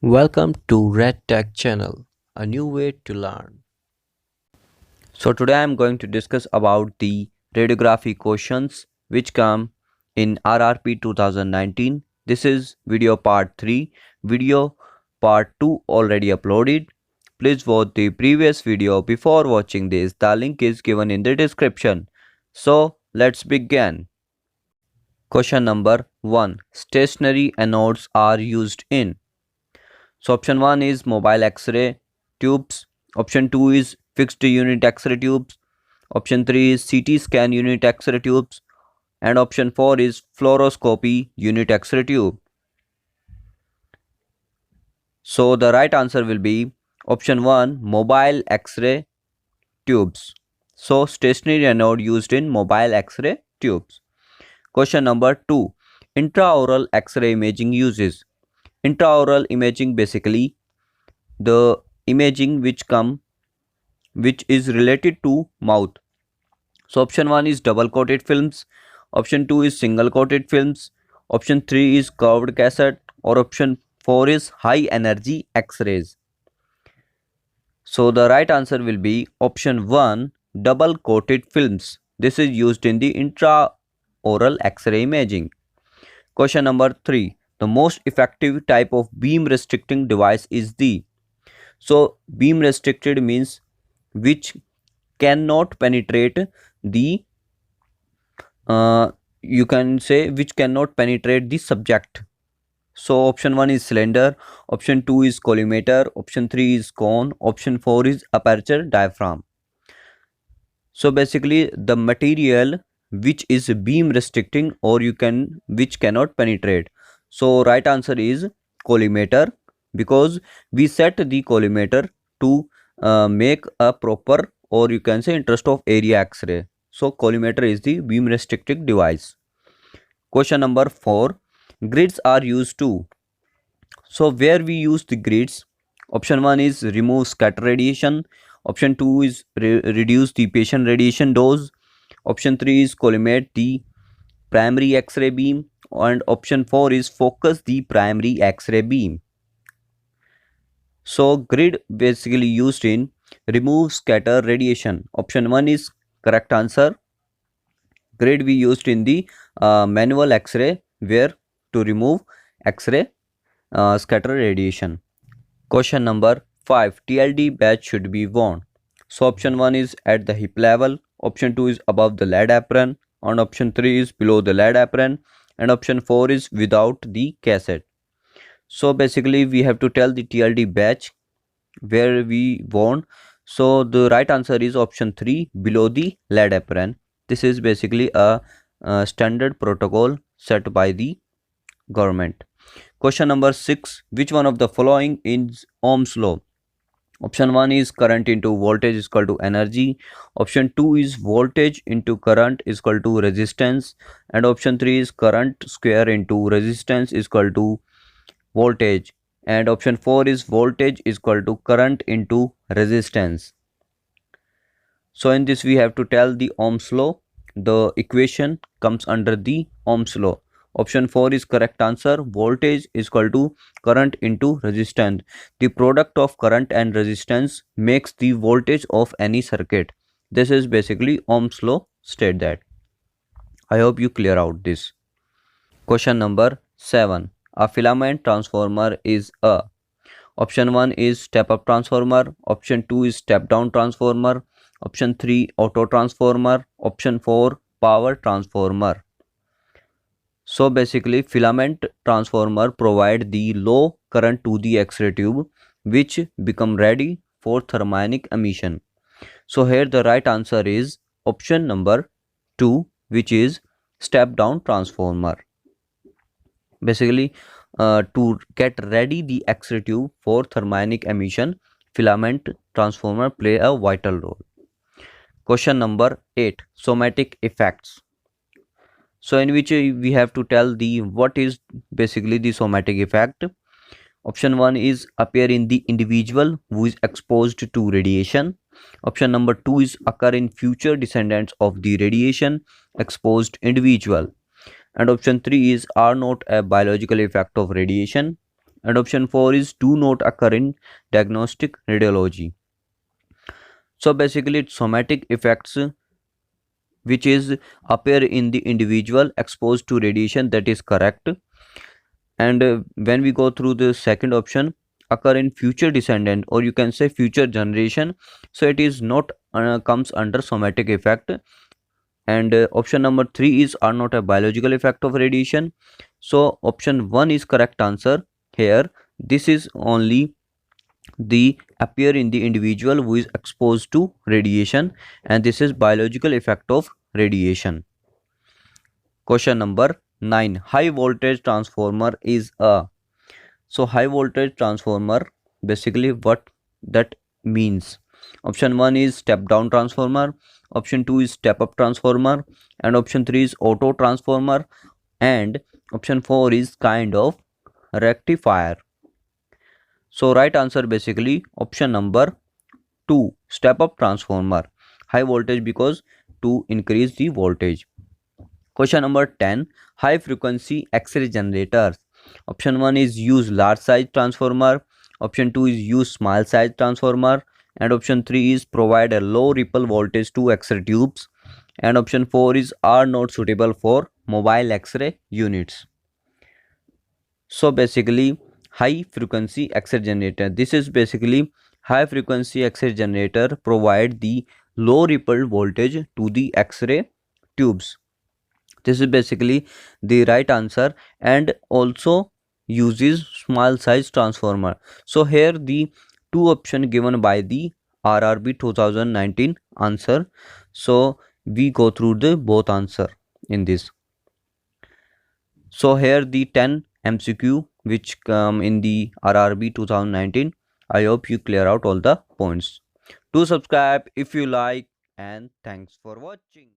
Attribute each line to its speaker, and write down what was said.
Speaker 1: Welcome to Red Tech channel, a new way to learn. So today I am going to discuss about the radiography questions which come in RRP 2019. This is video part 3. Video part 2 already uploaded. Please watch the previous video before watching this. The link is given in the description. So let's begin. Question number 1. Stationary anodes are used in. So option 1 is mobile X-ray tubes. Option 2 is fixed unit X-ray tubes. Option 3 is CT scan unit X-ray tubes. And option 4 is fluoroscopy unit X-ray tube. So the right answer will be option 1, mobile X-ray tubes. So stationary anode used in mobile X-ray tubes. Question number 2. Intraoral X-ray imaging uses. Intraoral imaging basically the imaging which is related to mouth. So option 1 is double coated films, option 2 is single coated films, option 3 is curved cassette, or option 4 is high energy X-rays. So the right answer will be option 1, double coated films. This is used in the intraoral X-ray imaging. Question number 3. The most effective type of beam restricting device is the. So beam restricted means which cannot penetrate the you can say which cannot penetrate the subject. So option 1 is cylinder, option 2 is collimator, option 3 is cone, option 4 is aperture diaphragm. So basically the material which is beam restricting or which cannot penetrate. So right answer is collimator, because we set the collimator to make a proper, or you can say, interest of area X-ray. So collimator is the beam restricting device. Question number 4. Grids are used to. So where we use the grids? Option 1 is remove scatter radiation. Option 2 is reduce the patient radiation dose. Option 3 is collimate the primary X-ray beam. And option 4 is focus the primary X-ray beam. So grid basically used in remove scatter radiation. Option 1 is correct answer. Grid we used in the manual X-ray where to remove X-ray scatter radiation. Question number 5. TLD badge should be worn. So option 1 is at the hip level, option 2 is above the lead apron, and option 3 is below the lead apron, and option 4 is without the cassette. So basically we have to tell the TLD batch where we want. So the right answer is option 3, below the lead apron. This is basically a standard protocol set by the government. Question number 6. Which one of the following is Ohm's law? Option 1 is current into voltage is equal to energy. Option 2 is voltage into current is equal to resistance. And option 3 is current square into resistance is equal to voltage. And option 4 is voltage is equal to current into resistance. So in this we have to tell the Ohm's law. The equation comes under the Ohm's law. Option 4 is correct answer. Voltage is equal to current into resistance. The product of current and resistance makes the voltage of any circuit. This is basically Ohm's law state that. I hope you clear out this. Question number 7. A filament transformer is a. Option 1 is step up transformer. Option 2 is step down transformer. Option 3 auto transformer. Option 4 power transformer. So basically filament transformer provide the low current to the X-ray tube which become ready for thermionic emission. So here the right answer is option number 2, which is step down transformer. Basically to get ready the X-ray tube for thermionic emission, filament transformer play a vital role. Question number 8. Somatic effects. So in which we have to tell the what is basically the somatic effect. Option 1 is appear in the individual who is exposed to radiation. Option number 2 is occur in future descendants of the radiation exposed individual. And option 3 is are not a biological effect of radiation. and option 4 is do not occur in diagnostic radiology. So basically it's somatic effects which is appear in the individual exposed to radiation, that is correct. And when we go through the second option, occur in future descendant or you can say future generation, so it is not comes under somatic effect. And option number 3 is are not a biological effect of radiation, so option 1 is correct answer here. This is only the appear in the individual who is exposed to radiation, and this is biological effect of radiation. Question number 9, high voltage transformer is a, so high voltage transformer, basically what that means. Option 1 is step down transformer, option 2 is step up transformer, and option 3 is auto transformer, and option 4 is kind of rectifier. So right answer basically option number 2, step up transformer, high voltage because to increase the voltage. Question number 10, high frequency X-ray generators. Option 1 is use large size transformer, option 2 is use small size transformer, and option 3 is provide a low ripple voltage to X-ray tubes, and option 4 is are not suitable for mobile X-ray units. So basically high frequency X-ray generator, this is basically high frequency X-ray generator provide the low ripple voltage to the X-ray tubes. This is basically the right answer, and also uses small size transformer. So here the two option given by the RRB 2019 answer, so we go through the both answer in this. So here the 10 MCQ which come in the RRB 2019. I hope you clear out all the points. Do subscribe if you like, and thanks for watching.